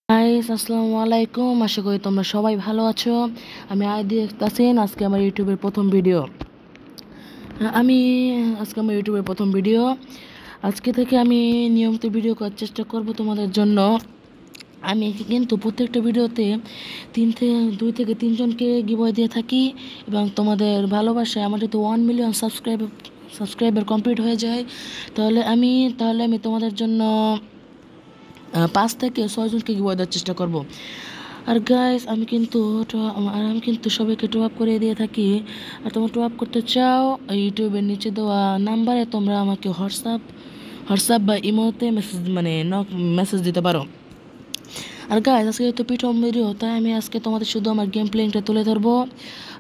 Guys আসসালামু আলাইকুম। আশা করি তোমরা সবাই ভালো আছো। আমি আইদি তাসিন। আজকে আমার ইউটিউবের প্রথম ভিডিও। আমি আজকে আমার ইউটিউবের প্রথম ভিডিও। আজকে থেকে আমি নিয়মিত ভিডিও করার চেষ্টা করব তোমাদের জন্য। আমি কিন্তু প্রত্যেকটা ভিডিওতে 2 থেকে 3 জনকে গিভওয়ে দিয়ে থাকি এবং তোমাদের ভালোবাসায় আমার যদি 1 মিলিয়ন সাবস্ক্রাইবার কমপ্লিট হয়ে যায় তাহলে আমি তোমাদের জন্য 5 থেকে 6 জনকে গিভওয়ে দেওয়ার চেষ্টা করব। আর গাইস আমি কিন্তু সবাইকে টপ আপ করে দিয়ে থাকি। আর তোমরা টপ আপ করতে চাও ইউটিউবের নিচে দেওয়া নাম্বারে তোমরা আমাকে হোয়াটসঅ্যাপ বা ইমোতে মেসেজ দিতে পারো। আর গাইস আজকে তো প্রথম ভিডিও, তাই আমি আজকে তোমাদের শুধু আমার গেম প্লেইংটা তুলে ধরবো।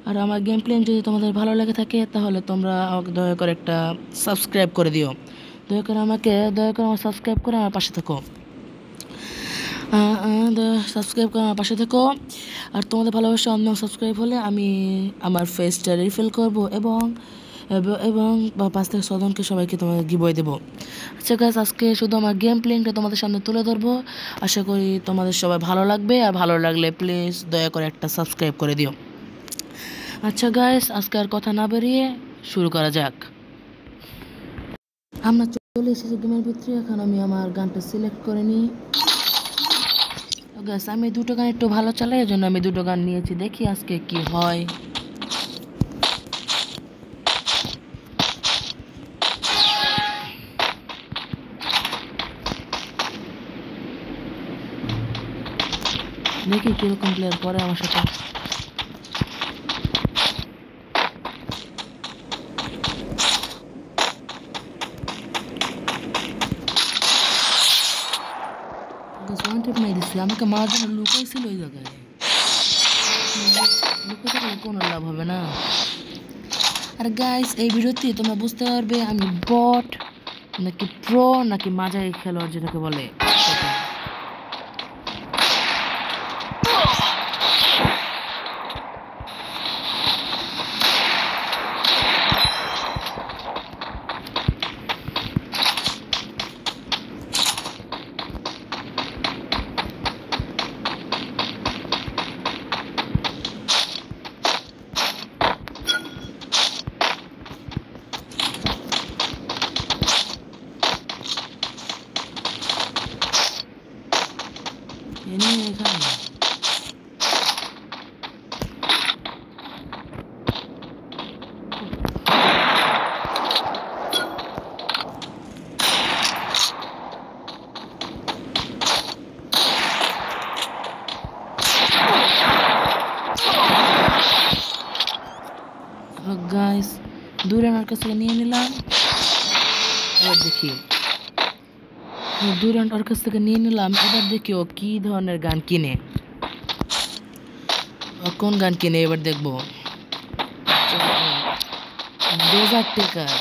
আর আমার গেম প্লেইং যদি তোমাদের ভালো লেগে থাকে তাহলে তোমরা আমাকে দয়া করে একটা সাবস্ক্রাইব করে দিও। দয়া করে আমার সাবস্ক্রাইব করে আমার পাশে থাকো। সাবস্ক্রাইব করে আমার পাশে থেকো। আর তোমাদের ভালোবাসা অন্য সাবস্ক্রাইব হলে আমি আমার ফেসটা রিফিল করব এবং 5 থেকে 6 জনকে সবাইকে তোমাদের গিভওয়ে দেবো। আচ্ছা গাইস, আজকে শুধু আমার গেম প্লেইংটা তোমাদের সামনে তুলে ধরবো। আশা করি তোমাদের সবাই ভালো লাগবে। আর ভালো লাগলে প্লিজ দয়া করে একটা সাবস্ক্রাইব করে দিও। আচ্ছা গাইস, আজকে আর কথা না বেরিয়ে শুরু করা যাক। আমরা চলে এসেছি গেমের ভিতরে। এখন আমি আমার গানটা সিলেক্ট করে নিই। গাইস আমি দুটো গান একটু ভালো চালাই, এর জন্য আমি দুটো গান নিয়েছি। দেখি আজকে কি হয়। দেখি কিরকম প্লেয়ার করে আমার সাথে। আমাকে মারার জন্য লুকাইছিল ওই জায়গায়। লুকাতে গেলে কোনো লাভ হবে না। আর গাইস এই ভিডিওতে তোমরা বুঝতে পারবে আমি বট নাকি প্রো নাকি মাঝারি খেলোয়াড় যেটাকে বলে। গাইস দূরে আমার কাছ থেকে নিয়ে নিলাম। এবার দেখি দূরে ওর কাছ থেকে নিয়ে নিলাম। এবার দেখি ও কি ধরনের গান কিনে, কোন গান কিনে এবার দেখবো। ডেজার্ট টেকার।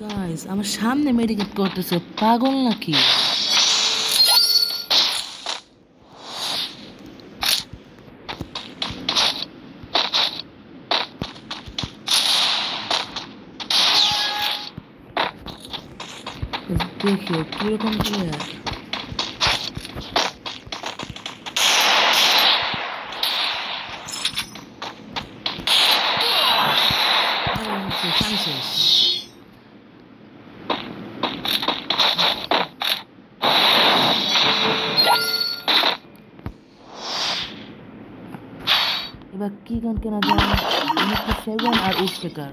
গাইস আমার সামনে মেডিকেট করতেছে, পাগল নাকি? দেখি কিরকম প্লেয়ার। এবার কি গান কেনা যায়? 7 আর উডপেকার।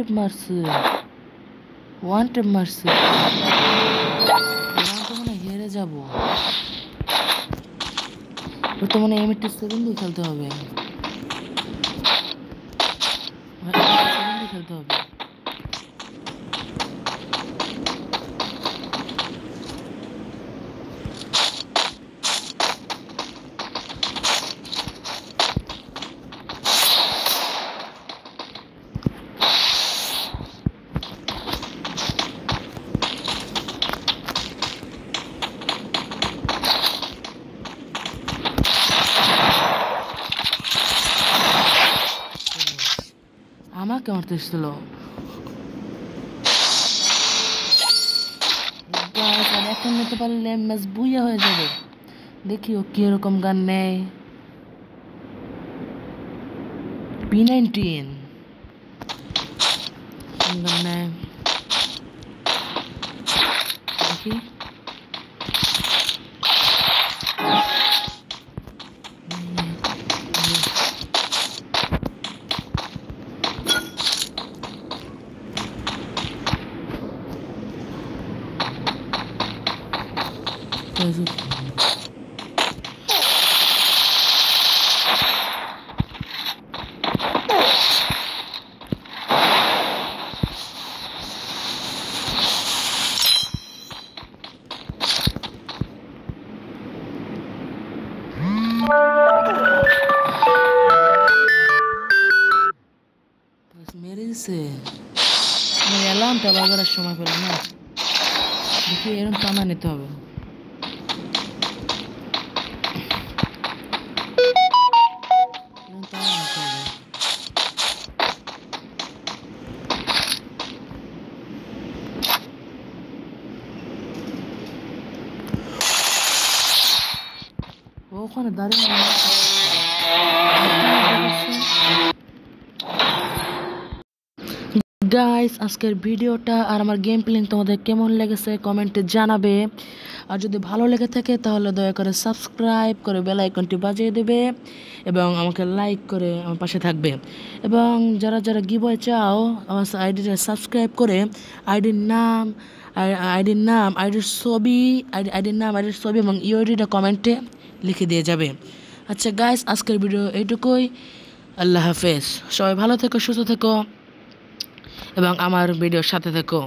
ট্যাপ মারছে, ওয়ান ট্যাপ মারছে। তো মনে হয় হেরে যাবো। তো মনে হয় M87 দিয়ে খেলতে হবে, খেলতে হবে। আমাকে মারতেছিল। এখন নিতে পারলে ম্যাচ বুইয়া হয়ে যাবে। দেখি ও কিরকম গান নেয়। P19 গান নেয় দেখি। মেরে দিছে। অ্যালার্মটা বাজারের সময় পেল না। দেখি এরকম টানা নিতে হবে। ওখানে দাঁড়িয়ে গাইস, আজকের ভিডিওটা আর আমার গেম প্লেইং তোমাদের কেমন লেগেছে কমেন্টে জানাবে। আর যদি ভালো লেগে থাকে তাহলে দয়া করে সাবস্ক্রাইব করে বেল আইকনটি বাজিয়ে দেবে এবং আমাকে লাইক করে আমার পাশে থাকবে। এবং যারা যারা গিভওয়ে চাও আমার আইডিটা সাবস্ক্রাইব করে আইডির নাম, আইডির ছবি এবং ইউআইডিটা কমেন্টে লিখে দিয়ে যাবে। আচ্ছা গাইস, আজকের ভিডিও এইটুকুই। আল্লাহ হাফেজ। সবাই ভালো থেকো, সুস্থ থেকো এবং আমার ভিডিওর সাথে থেকো।